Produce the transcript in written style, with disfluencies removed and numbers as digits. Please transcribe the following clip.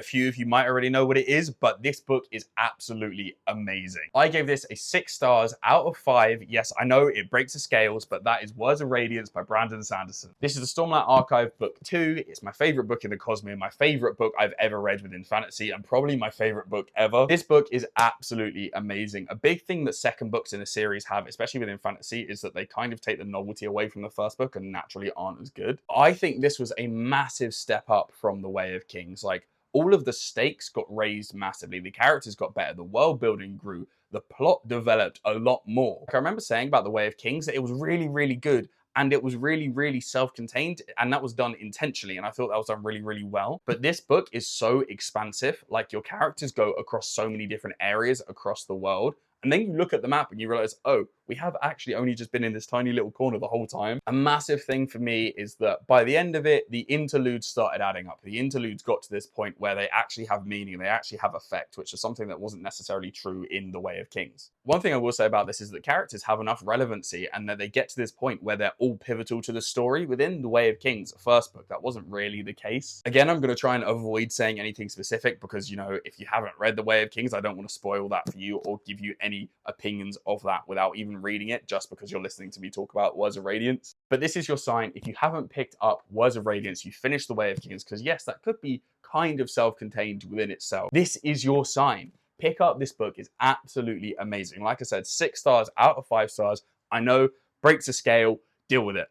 A few of you might already know what it is, but this book is absolutely amazing. I gave this a 6 stars out of 5. Yes, I know it breaks the scales, but that is Words of Radiance by Brandon Sanderson. This is the Stormlight Archive book 2. It's my favorite book in the Cosmere, my favorite book I've ever read within fantasy, and probably my favorite book ever. This book is absolutely amazing. A big thing that second books in a series have, especially within fantasy, is that they kind of take the novelty away from the first book and naturally aren't as good. I think this was a massive step up from The Way of Kings. Like, all of the stakes got raised massively. The characters got better. The world building grew. The plot developed a lot more. Like, I remember saying about The Way of Kings that it was really, really good. And it was really, really self-contained. And that was done intentionally. And I thought that was done really, really well. But this book is so expansive. Like, your characters go across so many different areas across the world. And then you look at the map and you realize, oh, we have actually only just been in this tiny little corner the whole time. A massive thing for me is that by the end of it, the interludes started adding up. The interludes got to this point where they actually have meaning, they actually have effect, which is something that wasn't necessarily true in The Way of Kings. One thing I will say about this is that characters have enough relevancy and that they get to this point where they're all pivotal to the story. Within The Way of Kings, the first book, that wasn't really the case. Again, I'm going to try and avoid saying anything specific because, you know, if you haven't read The Way of Kings, I don't want to spoil that for you or give you any opinions of that without even reading it, just because you're listening to me talk about Words of Radiance. But this is your sign. If you haven't picked up Words of Radiance, you finished The Way of Kings, because yes, that could be kind of self-contained within itself. This is your sign. Pick up this book. It's absolutely amazing. Like I said, 6 stars out of 5 stars. I know, breaks the scale, deal with it.